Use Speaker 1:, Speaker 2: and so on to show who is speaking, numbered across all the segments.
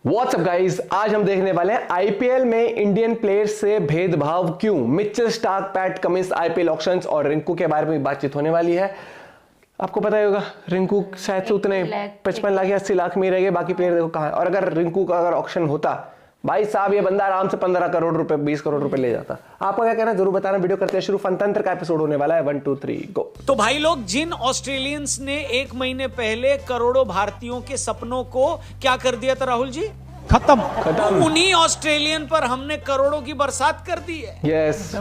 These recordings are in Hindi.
Speaker 1: व्हाट्सअप गाइस, आज हम देखने वाले हैं आईपीएल में इंडियन प्लेयर्स से भेदभाव क्यों। Mitchell Starc, PAT Cummins, IPL auctions और रिंकू के बारे में बातचीत होने वाली है। आपको पता ही होगा रिंकू शायद से उतने 55 लाख या 80 लाख में रह गए, बाकी प्लेयर देखो कहां है। और अगर रिंकू का अगर ऑक्शन होता, भाई साहब ये बंदा आराम से 15 करोड़ रुपए 20 करोड़ रुपए ले जाता। आपका क्या कहना जरूर बताना। वीडियो करते हैं शुरू। फनतंत्र का एपिसोड होने वाला है 1 2 3 गो।
Speaker 2: तो भाई लोग, जिन ऑस्ट्रेलियंस ने 1 महीने पहले करोड़ों भारतीयों के सपनों को क्या कर दिया था राहुल जी, खत्म। उन्हीं ऑस्ट्रेलियन पर हमने करोड़ों की बरसात कर दी है।
Speaker 1: यस,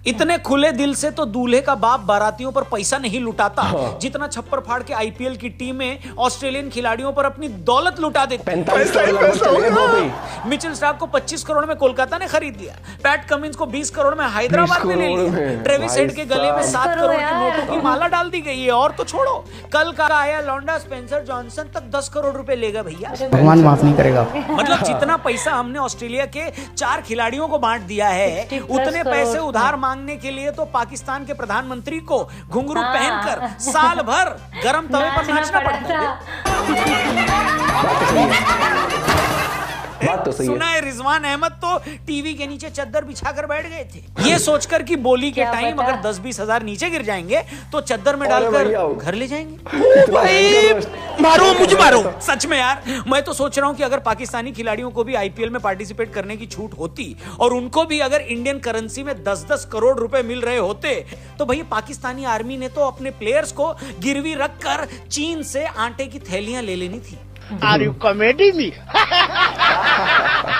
Speaker 2: इतने खुले दिल से तो दूल्हे का बाप बारातियों पर पैसा नहीं लुटाता जितना छप्पर फाड़ के आईपीएल की टीमें ऑस्ट्रेलियन खिलाड़ियों पर अपनी दौलत लुटा देती। मिचेल स्टार्क को 25 करोड़ में कोलकाता ने खरीद लिया, पैट कमिंस को 20 करोड़ में हैदराबाद ने ले लिया, ट्रेविस हेड के गले में 7 करोड़ के नोटों की माला डाल दी गई है। और तो छोड़ो, कल का आया लौंडा स्पेंसर जॉनसन तक 10 करोड़ रुपए लेगा भैया।
Speaker 3: भगवान माफ नहीं करेगा।
Speaker 2: मतलब जितना पैसा हमने ऑस्ट्रेलिया के 4 खिलाड़ियों को बांट दिया है, उतने पैसे उधार मांगने के लिए तो पाकिस्तान के प्रधानमंत्री को घुंघरू पहनकर साल भर गरम तवे पर नाचना पड़ता है।
Speaker 1: बात तो सही
Speaker 2: सुना है रिजवान अहमद तो टीवी के नीचे चद्दर बिछाकर बैठ गए थे, ये सोचकर कि बोली के टाइम अगर 10-20 हजार नीचे गिर जाएंगे तो चद्दर में डालकर घर ले जाएंगे। भाई मारो मुझे मारो। सच में यार, मैं तो सोच रहा हूं कि अगर पाकिस्तानी खिलाड़ियों को भी आईपीएल में पार्टिसिपेट करने की छूट होती और उनको भी अगर इंडियन करेंसी में 10-10 करोड़ रुपए मिल रहे होते, तो भाई पाकिस्तानी आर्मी ने तो अपने प्लेयर्स को गिरवी रखकर चीन से आटे की थैलियां ले लेनी थी।
Speaker 4: Are you comedy me?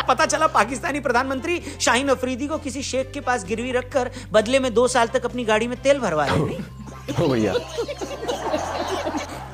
Speaker 2: पता चला पाकिस्तानी प्रधानमंत्री शाहीन अफरीदी को किसी शेख के पास गिरवी रखकर बदले में 2 साल तक अपनी गाड़ी में तेल भरवा रहे।
Speaker 1: भैया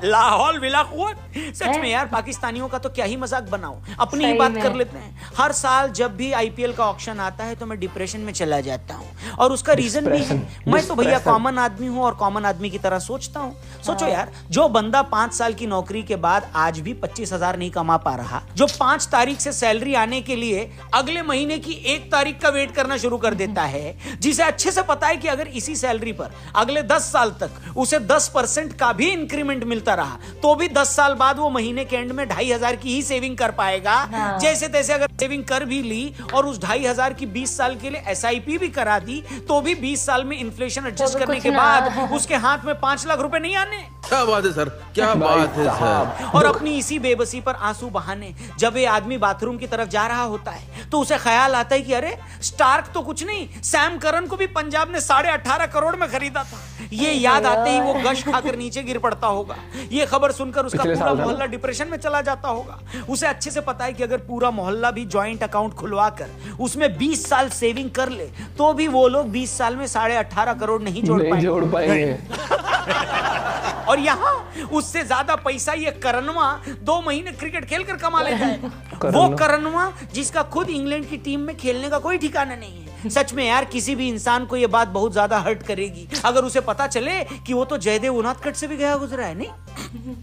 Speaker 2: लाहौल विलाकुवत। सच में यार, पाकिस्तानियों का तो क्या ही मजाक बनाओ, अपनी ही बात कर लेते हैं। हर साल जब भी आईपीएल का ऑक्शन आता है तो मैं डिप्रेशन में चला जाता हूँ, और उसका रीजन भी है, मैं तो भैया कॉमन आदमी हूँ और कॉमन आदमी की तरह सोचता हूँ। सोचो यार, जो बंदा 5 साल की नौकरी के बाद आज भी 25,000 नहीं कमा पा रहा, जो 5 तारीख से सैलरी आने के लिए अगले महीने की 1 तारीख का वेट करना शुरू कर देता है, जिसे अच्छे से पता है कि अगर इसी सैलरी पर अगले 10 साल तक उसे 10% का भी इंक्रीमेंट मिलता रहा तो भी 10 साल बाद वो महीने के एंड में 2,500 की ही सेविंग कर पाएगा। जैसे तैसे अगर सेविंग कर भी ली और उस 2,500 की 20 साल के लिए एसआईपी भी करा दी, तो भी 20 साल में इन्फ्लेशन एडजस्ट करने के बाद उसके हाथ में 5 लाख रुपए नहीं आने।
Speaker 5: क्या बात है सर, क्या बात है सर।
Speaker 2: और अपनी इसी बेबसी पर आंसू बहाने जब ये आदमी बाथरूम की तरफ जा रहा होता है तो उसे ख्याल आता है कि अरे स्टार्क तो कुछ नहीं, सैम करन को भी पंजाब ने 18.5 करोड़ में खरीदा था। ये याद आते ही वो गश खाकर नीचे गिर पड़ता होगा। ये खबर सुनकर उसका पूरा मोहल्ला डिप्रेशन में चला जाता होगा। उसे अच्छे से पता है कि अगर पूरा मोहल्ला भी जॉइंट अकाउंट खुलवा कर उसमें 20 साल सेविंग कर ले तो भी वो लोग 20 साल में 18.5 करोड़ नहीं जोड़ पाएंगे। और यहाँ उससे ज्यादा पैसा ये करनवा 2 महीने क्रिकेट खेलकर कमा लेता है। वो करनवा जिसका खुद इंग्लैंड की टीम में खेलने का कोई ठिकाना नहीं है। सच में यार, किसी भी इंसान को ये बात बहुत ज्यादा हर्ट करेगी अगर उसे पता चले कि वो तो जयदेव उनादकट से भी गया गुजरा है, नहीं?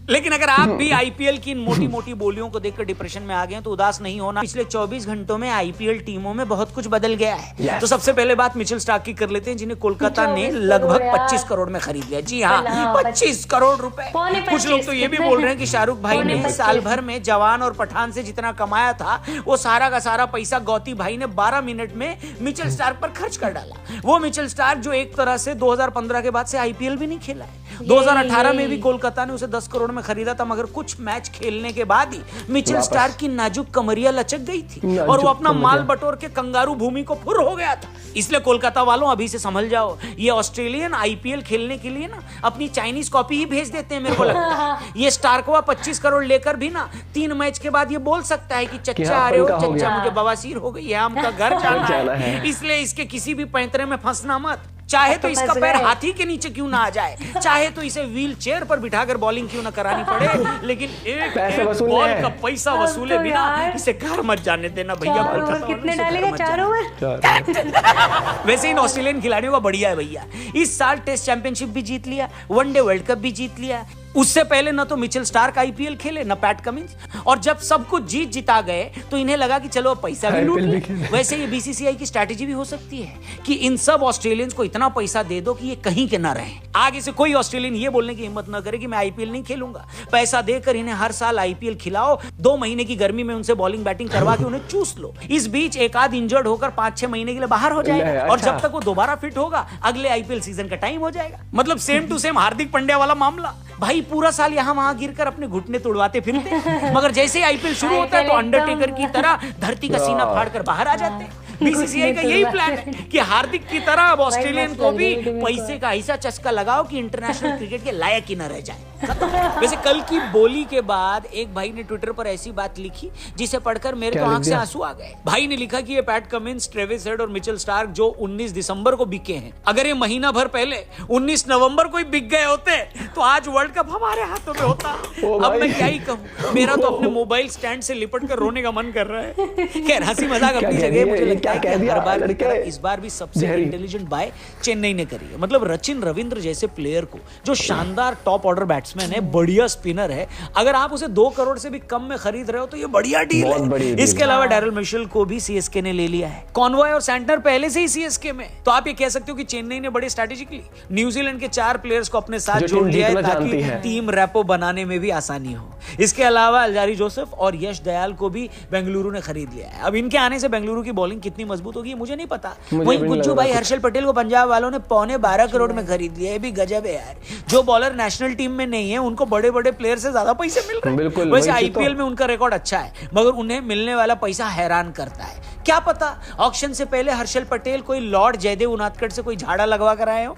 Speaker 2: लेकिन अगर आप भी आईपीएल की इन मोटी मोटी बोलियों को देखकर डिप्रेशन में आ गए तो उदास नहीं होना। पिछले 24 घंटों में आईपीएल टीमों में बहुत कुछ बदल गया है। तो सबसे पहले बात मिचेल स्टार्क की कर लेते हैं, जिन्हें कोलकाता ने लगभग 25 करोड़ में खरीद लिया। जी हाँ, 25 करोड़ रुपए। कुछ लोग तो ये भी बोल रहे हैं कि शाहरुख भाई ने साल भर में जवान और पठान से जितना कमाया था वो सारा का सारा पैसा गौती भाई ने 12 मिनट में मिचेल स्टार्क पर खर्च कर डाला। वो मिचेल स्टार्क जो एक तरह से 2015 के बाद से आईपीएल भी नहीं खेला है। 2018 में भी कोलकाता ने उसे 10 करोड़ में खरीदा था, मगर कुछ मैच खेलने के बाद ही मिचेल स्टार्क की नाजुक कमरिया लचक गई थी और वो अपना माल बटोर के कंगारू भूमि को फुर हो गया था। इसलिए कोलकाता वालों, अभी से समझ जाओ, ये ऑस्ट्रेलियन आईपीएल खेलने के लिए ना अपनी चाइनीज कॉपी ही भेज देते हैं, मेरे को लगता है। ये स्टार्कवा 25 करोड़ लेकर भी ना 3 मैच के बाद ये बोल सकता है कि चच्चा आ रहे हो चच्चा, मुझे बवासीर हो गई है, हमका घर जाना है, इसलिए इसके किसी भी पैंतरे में फंसना मत। चाहे तो इसका पैर हाथी के नीचे क्यों ना आ जाए, चाहे तो इसे व्हील चेयर पर बिठाकर बॉलिंग क्यों ना करानी पड़े, लेकिन एक बॉल का पैसा वसूले बिना इसे घर मत जाने देना भैया।
Speaker 6: कितने डालेगा? 4 ओवर।
Speaker 2: वैसे इन ऑस्ट्रेलियन खिलाड़ियों का बढ़िया है भैया, इस साल टेस्ट चैंपियनशिप भी जीत लिया, वनडे वर्ल्ड कप भी जीत लिया, उससे पहले न तो मिचेल स्टार्क आईपीएल खेले न पैट कमिंस, और जब सब कुछ जीत जिता गए तो इन्हें लगा कि चलो अब पैसा भी लूट ले। वैसे ये बीसीसीआई की स्ट्रैटेजी भी हो सकती है कि इन सब ऑस्ट्रेलियंस को इतना पैसा दे दो कि ये कहीं के ना रहे, आगे से कोई ऑस्ट्रेलियन ये बोलने की हिम्मत न करे कि मैं आईपीएल नहीं खेलूंगा। पैसा देकर इन्हें हर साल आईपीएल खिलाओ, 2 महीने की गर्मी में उनसे बॉलिंग बैटिंग करवा के उन्हें चूस लो। इस बीच एक आध इंजर्ड होकर 5-6 महीने के लिए बाहर हो जाएगा, और जब तक वो दोबारा फिट होगा अगले आईपीएल सीजन का टाइम हो जाएगा। मतलब same to same Hardik Pandya वाला मामला। भाई पूरा साल यहाँ वहां गिरकर अपने घुटने तुड़वाते फिरते, मगर जैसे ही आईपीएल शुरू होता है तो अंडरटेकर की तरह धरती का सीना फाड़कर बाहर आ जाते हैं। बीसीसीआई का यही प्लान है कि हार्दिक की तरह अब ऑस्ट्रेलियन को भी पैसे का ऐसा चस्का लगाओ कि इंटरनेशनल क्रिकेट के लायक ही न रह जाए। वैसे कल की बोली के बाद एक भाई ने ट्विटर पर ऐसी बात लिखी जिसे पढ़कर मेरे तो आंख से आंसू आ गए। भाई ने लिखा कि ये पैट कमिंस, ट्रेविस हेड और मिचेल स्टार्क जो 19 दिसंबर को बिके हैं, अगर ये महीना भर पहले 19 नवंबर को ही बिक गए होते तो आज वर्ल्ड कप हमारे हाथों में होता। अब मैं क्या ही कहूँ, मेरा तो अपने मोबाइल स्टैंड से लिपट कर रोने का मन कर रहा है। खैर हंसी मजाक अपनी जगह, मुझे लगता है कि हर बार की तरह इस बार भी सबसे इंटेलिजेंट बाय चेन्नई ने करी है। मतलब सचिन रविंद्र जैसे प्लेयर को, जो शानदार टॉप ऑर्डर बैट्समैन है, बढ़िया स्पिनर है, अगर आप उसे 2 करोड़ से भी कम में खरीद रहे हो तो ये बढ़िया डील है। इसके अलावा डैरल मिशेल को भी सीएसके ने ले लिया है। कॉनवॉय और सैंटनर पहले से ही सीएसके में, तो आप ये कह सकते हो कि चेन्नई ने बड़े स्ट्रेटेजिकली न्यूजीलैंड के 4 प्लेयर्स को अपने साथ जोड़ लिया है ताकि टीम रैपो बनाने में भी आसानी हो। इसके अलावा अल्जारी जोसेफ और यश दयाल को भी बेंगलुरु ने खरीद लिया है। अब इनके आने से बेंगलुरु की बॉलिंग कितनी मजबूत होगी मुझे नहीं पता। वहीं गुज्जू भाई हर्षल पटेल को पंजाब वालों ने 12.25 करोड़ में खरीद लिया है, भी गजब है यार। जो बॉलर नेशनल टीम में नहीं है उनको बड़े बड़े प्लेयर से ज्यादा पैसे मिल रहे हैं। वैसे आईपीएल में उनका रिकॉर्ड अच्छा है, मगर उन्हें मिलने वाला पैसा हैरान करता है। क्या पता ऑक्शन से पहले हर्षल पटेल कोई लॉर्ड जयदेव उनादकट से कोई झाड़ा लगवा कर आए हो।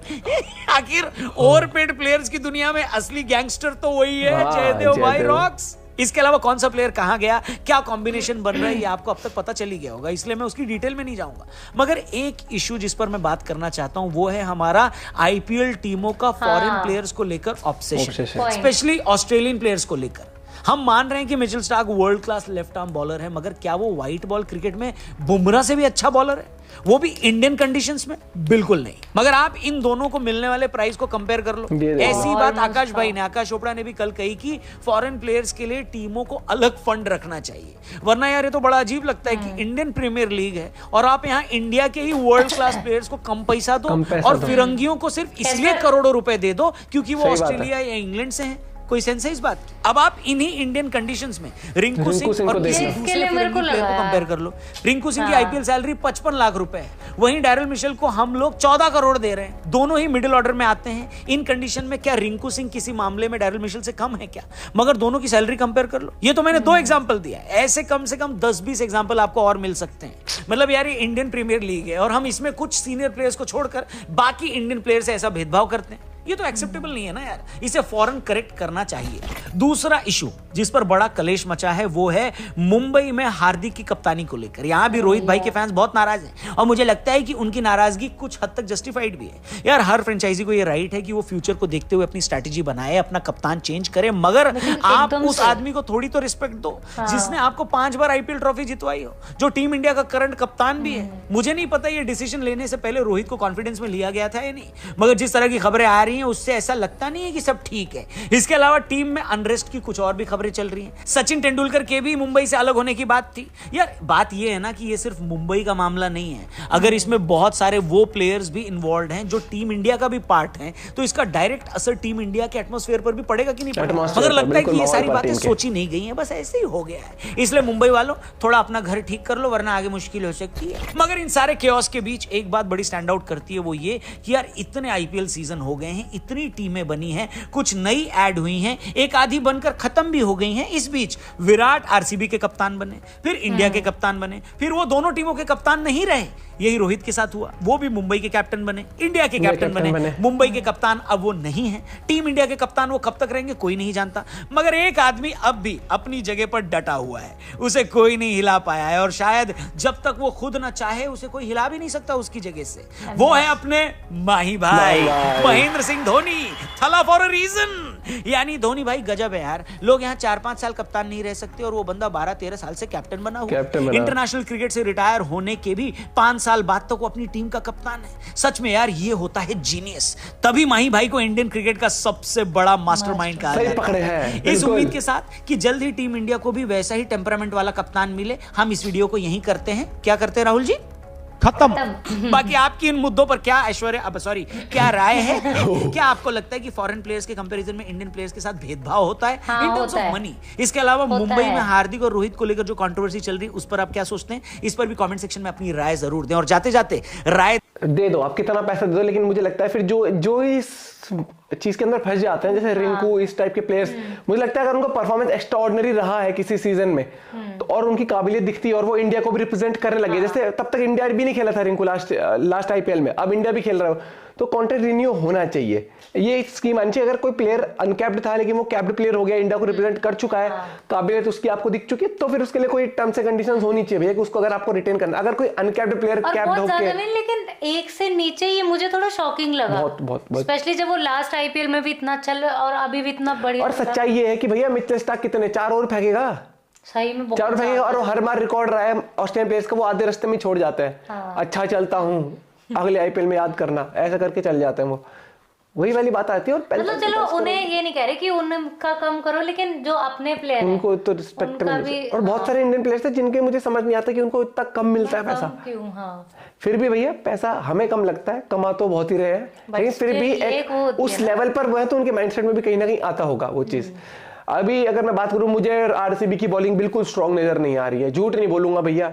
Speaker 2: आखिर ओवरपेड प्लेयर्स की दुनिया में असली गैंगस्टर तो वही है, जयदेव भाई रॉक्स। इसके अलावा कौन सा प्लेयर कहां गया, क्या कॉम्बिनेशन बन रहा है, ये आपको अब तक पता चल ही गया होगा, इसलिए मैं उसकी डिटेल में नहीं जाऊंगा। मगर एक इशू जिस पर मैं बात करना चाहता हूं वो है हमारा आईपीएल टीमों का फॉरेन प्लेयर्स को लेकर ऑब्सेशन, स्पेशली ऑस्ट्रेलियन प्लेयर्स को लेकर। हम मान रहे हैं कि Mitchell Starc world class left arm bowler है, मगर क्या वो व्हाइट बॉल क्रिकेट में बुमराह से भी अच्छा बॉलर है, वो भी इंडियन कंडीशंस में? बिल्कुल नहीं। मगर आप इन दोनों को मिलने वाले प्राइस को कंपेयर कर लो। ऐसी बात आकाश भाई ने, आकाश चोपड़ा ने भी कल कही कि फॉरेन प्लेयर्स के लिए टीमों को अलग फंड रखना चाहिए, वरना यार ये तो बड़ा अजीब लगता है कि इंडियन प्रीमियर लीग है और आप यहाँ इंडिया के ही वर्ल्ड क्लास प्लेयर्स को कम पैसा दो और फिरंगियों को सिर्फ इसलिए करोड़ों रुपए दे दो क्योंकि वो ऑस्ट्रेलिया या इंग्लैंड से हैं। कोई सेंस है इस बात की? अब आप इन्हीं इंडियन कंडीशंस में रिंकू सिंह और किसी दूसरे फिरंगी प्लेयर को कंपेयर कर लो। रिंकू सिंह की आईपीएल सैलरी 55 लाख रुपए है, वहीं डैरल मिशेल को हम लोग 14 करोड़ दे रहे हैं। दोनों ही मिडिल ऑर्डर में आते हैं। इन कंडीशन में क्या रिंकू सिंह किसी मामले में डैरल मिशेल से कम है क्या? मगर दोनों की सैलरी कंपेयर कर लो। ये तो मैंने 2 एग्जाम्पल दिया, ऐसे कम से कम 10-20 एग्जाम्पल आपको और मिल सकते हैं। मतलब यार ये इंडियन प्रीमियर लीग है और हम इसमें कुछ सीनियर प्लेयर्स को छोड़कर बाकी इंडियन प्लेयर से ऐसा भेदभाव करते हैं, ये तो एक्सेप्टेबल नहीं है ना यार। इसे फौरन करेक्ट करना चाहिए। दूसरा इशू जिस पर बड़ा कलेश मचा है वो है मुंबई में हार्दिक की कप्तानी को लेकर। यहां भी रोहित भाई के फैंस बहुत नाराज हैं और मुझे लगता है कि उनकी नाराजगी कुछ हद तक जस्टिफाइड भी है। यार हर फ्रेंचाइजी को ये राइट है कि वो फ्यूचर को देखते हुए अपनी स्ट्रैटेजी बनाए, अपना कप्तान चेंज करे, मगर आप उस आदमी को थोड़ी तो रिस्पेक्ट दो जिसने आपको 5 बार आईपीएल ट्रॉफी जितवाई हो, जो टीम इंडिया का करंट कप्तान भी है। मुझे नहीं पता ये डिसीजन लेने से पहले रोहित को कॉन्फिडेंस में लिया गया था या नहीं, मगर जिस तरह की खबरें आ रही हैं उससे ऐसा लगता नहीं है कि सब ठीक है। इसके अलावा टीम में अनरेस्ट की कुछ और भी खबरें चल रही हैं। सचिन तेंदुलकर के भी मुंबई से अलग होने की बात थी। यार बात यह है ना कि ये सिर्फ मुंबई का मामला नहीं है, अगर इसमें बहुत सारे वो प्लेयर्स भी इन्वॉल्व हैं जो टीम इंडिया का भी पार्ट हैं, तो इसका डायरेक्ट असर टीम इंडिया के एटमॉस्फेयर पर भी पड़ेगा कि नहीं पड़ेगा। मगर लगता है कि ये सारी बातें सोची नहीं गई हैं, बस ऐसे ही हो गया है। इसलिए मुंबई वालों थोड़ा अपना घर ठीक कर लो, वरना आगे मुश्किल हो सकती है। मगर इन सारे केओस के बीच एक बात बड़ी स्टैंड आउट करती है, वो ये कि यार इतने आईपीएल सीजन हो गए हैं, इतनी टीमें बनी हैं, कुछ नई ऐड हुई हैं, एक आधी बनकर खत्म भी हो गई हैं। इस बीच विराट आरसीबी के कप्तान बने, फिर इंडिया के कप्तान बने, फिर वो दोनों टीमों के कप्तान नहीं रहे। यही रोहित के साथ हुआ, वो भी मुंबई के कैप्टन बने, इंडिया के कैप्टन बने, मुंबई के कप्तान अब वो नहीं है। टीम इंडिया के कप्तान वो कब तक रहेंगे कोई नहीं जानता, मगर एक आदमी अब भी अपनी जगह पर डटा हुआ है, उसे कोई नहीं हिला पाया है और शायद जब तक वो खुद ना चाहे उसे कोई हिला भी नहीं सकता उसकी जगह से। वो है अपने माही भाई महेंद्र सिंह धोनी। थला फॉर अ रीजन। यानी धोनी भाई गजब है यार। लोग यहाँ 4-5 साल कप्तान नहीं रह सकते और वो बंदा 12-13 साल से कैप्टन बना हुआ। इंटरनेशनल क्रिकेट से रिटायर होने के भी 5 साल बाद तक वो अपनी टीम का कप्तान है। सच में यार ये होता है जीनियस। तभी माही भाई को इंडियन क्रिकेट का सबसे बड़ा मास्टरमाइंड कहा जाता है। इस उम्मीद के साथ कि जल्द ही टीम इंडिया को भी वैसा ही टेम्परामेंट वाला कप्तान मिले, हम इस वीडियो को यहीं करते हैं। क्या करते हैं राहुल जी? खत्म। बाकी आपकी इन मुद्दों पर क्या क्या राय है? क्या आपको लगता है कि फॉरेन प्लेयर्स के कंपैरिजन में इंडियन प्लेयर्स के साथ भेदभाव होता है इन टर्म्स ऑफ मनी? इसके अलावा मुंबई में हार्दिक और रोहित को लेकर जो कंट्रोवर्सी चल रही है उस पर आप क्या सोचते हैं? इस पर भी कमेंट सेक्शन में अपनी राय जरूर दें। और जाते जाते राय
Speaker 1: दे दो, आप कितना पैसा दे दो, लेकिन मुझे लगता है फिर जो इस चीज के अंदर फंस जाते हैं, जैसे रिंकू इस टाइप के प्लेयर्स, मुझे लगता है अगर उनका परफॉर्मेंस एक्स्ट्रा ऑर्डिनरी रहा है किसी सीजन में तो और उनकी काबिलियत दिखती है और वो इंडिया को भी रिप्रेजेंट करने लगे, जैसे तब तक इंडिया भी नहीं खेला था रिंकू लास्ट आईपीएल में, अब इंडिया भी खेल रहा है, तो कॉन्ट्रैक्ट रिन्यू होना चाहिए। ये स्कीम आनी चाहिए। अगर कोई प्लेयर अनकैप्ड था लेकिन वो कैप्ड प्लेयर हो गया, इंडिया को रिप्रेजेंट कर चुका है, काबिलियत उसकी आपको दिख चुकी है, तो फिर उसके लिए कोई टर्म्स एंड कंडीशंस होनी चाहिए भैया कि उसको अगर आपको रिटेन करना। अगर कोई अनकैप्ड प्लेयर कैप्ड होके,
Speaker 6: लेकिन एक से नीचे ये मुझे थोड़ा शॉकिंग लगा,
Speaker 1: बहुत
Speaker 6: स्पेशली जब वो लास्ट आईपीएल में भी इतना चल और अभी भी इतना बढ़िया।
Speaker 1: और सच्चाई ये है कि भैया मिचेल स्टार्क कितने 4 ओवर फेंकेगा,
Speaker 6: सही में
Speaker 1: 4 ओवर फेंकेगा, और हर बार रिकॉर्ड रहा है ऑस्ट्रेलियन प्लेयर्स का, वो आधे रास्ते में छोड़ जाते हैं। अच्छा चलता हूँ, अगले आईपीएल में याद करना, ऐसा करके चल जाते हैं वो। वही वाली बात आती है। और
Speaker 6: मतलब चलो उन्हें ये नहीं कह रहे कि उनका कम करो, लेकिन जो अपने प्लेयर हैं
Speaker 1: उनको तो रिस्पेक्ट मिलती है। और बहुत सारे इंडियन प्लेयर्स थे जिनके मुझे समझ नहीं आता कि उनको इतना कम मिलता है पैसा
Speaker 6: क्यों।
Speaker 1: फिर भी भैया पैसा हमें कम लगता है, कमा तो बहुत ही रहे हैं, लेकिन फिर भी एक उस लेवल पर वो है तो उनके माइंडसेट में भी कहीं ना कहीं आता होगा वो चीज। अभी अगर मैं बात करूं, मुझे आरसीबी की बॉलिंग बिल्कुल स्ट्रांग नजर नहीं आ रही है, झूठ नहीं बोलूंगा भैया।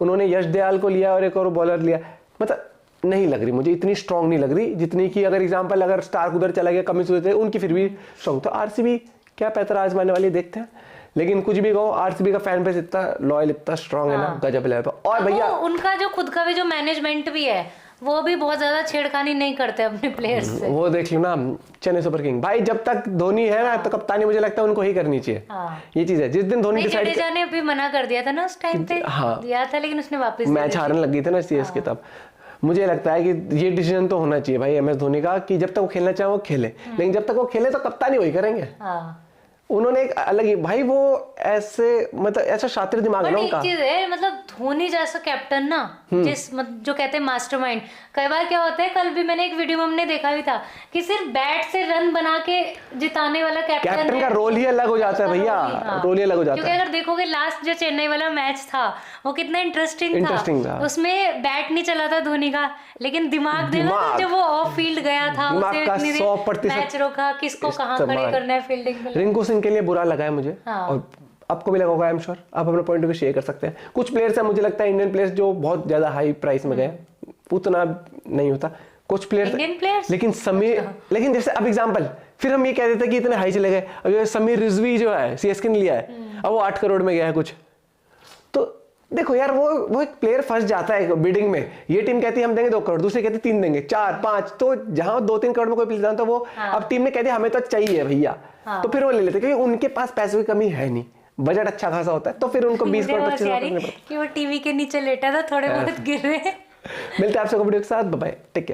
Speaker 1: उन्होंने यश दयाल को लिया और एक और बॉलर लिया, मतलब नहीं लग रही मुझे, इतनी स्ट्रांग नहीं लग रही जितनी की अगर एग्जांपल अगर स्टार्क उधर चला गया, कमिंस उधर, उनकी फिर भी स्ट्रांग। तो आरसीबी क्या पैतरा आजमाने वाली देखते हैं। लेकिन कुछ भी कहो, आरसीबी का फैन बेस इतना लॉयल, इतना स्ट्रांग है ना, गजब लेवल पर। और भैया
Speaker 6: उनका जो खुद का भी जो मैनेजमेंट भी है, वो भी बहुत ज्यादा छेड़खानी नहीं करते अपने प्लेयर्स से।
Speaker 1: वो देख लो ना, चेन्नई सुपर किंग भाई, जब तक धोनी है ना तो कप्तानी मुझे लगता है उनको ही करनी चाहिए। ये चीज है। जिस दिन धोनी डिसाइड,
Speaker 6: जडेजा ने भी मना कर दिया था ना उस टाइम पे, दिया था, लेकिन उसने वापस
Speaker 1: मैच हारने लग गई थी ना सीएसके तब। मुझे लगता है कि ये डिसीजन तो होना चाहिए भाई एमएस धोनी का कि जब तक वो खेलना चाहे वो खेले, लेकिन जब तक वो खेले तो कप्तानी वही करेंगे। उन्होंने एक अलग ही भाई, वो ऐसे मतलब ऐसा शातिर दिमाग है ना उनका।
Speaker 6: एक चीज है, मतलब धोनी जैसा कैप्टन ना, जो कहते हैं मास्टरमाइंड, कई बार क्या होता है, कल भी मैंने एक वीडियो में हमने देखा भी था कि सिर्फ बैट से रन बना के जिताने वाला कैप्टन
Speaker 1: का रोल ही अलग हो जाता है भैया, रोल ही अलग हो जाता है।
Speaker 6: क्योंकि अगर देखोगे लास्ट जो चेन्नई वाला मैच था वो कितना इंटरेस्टिंग था। उसमें बैट नहीं चला था धोनी का, लेकिन दिमाग देखा जब वो ऑफ फील्ड गया था, उसे मैच रोका, किसको कहाँ खड़े करना है फील्डिंग में।
Speaker 1: रिंकू सिंह के लिए बुरा लगा है मुझे, और आपको भी लगा होगा, आई एम श्योर। आप अपना पॉइंट ऑफ व्यू शेयर कर सकते हैं। कुछ प्लेयर्स हैं, मुझे लगता है इंडियन प्लेयर्स जो बहुत ज्यादा हाई प्राइस में गए, उतना नहीं होता कुछ प्लेयर्स, लेकिन समीर, लेकिन जैसे अब एग्जांपल, फिर हम ये कह देते कि इतने हाई चले गए। अब समीर रिजवी जो है सीएसके ने लिया है, अब वो 8 करोड़ में गया है कुछ। तो देखो यार, वो एक प्लेयर फंस जाता है बिडिंग में। ये टीम कहती है हम देंगे 2 करोड़, दूसरी कहती है 3 देंगे, 4, 5, तो जहां 2-3 करोड़ में कोई प्लेयर तो वो अब टीम ने कह दिया हमें तो चाहिए भैया, तो फिर वो ले लेते, क्योंकि उनके पास पैसों की कमी है नहीं, बजट अच्छा खासा होता है, तो फिर उनको 20 करोड़ 25 करोड़
Speaker 6: कि वो टीवी के नीचे लेटा था, थोड़े बहुत गिर रहे।
Speaker 1: मिलते हैं आपसे वीडियो के साथ, बाय बाय, टेक केयर।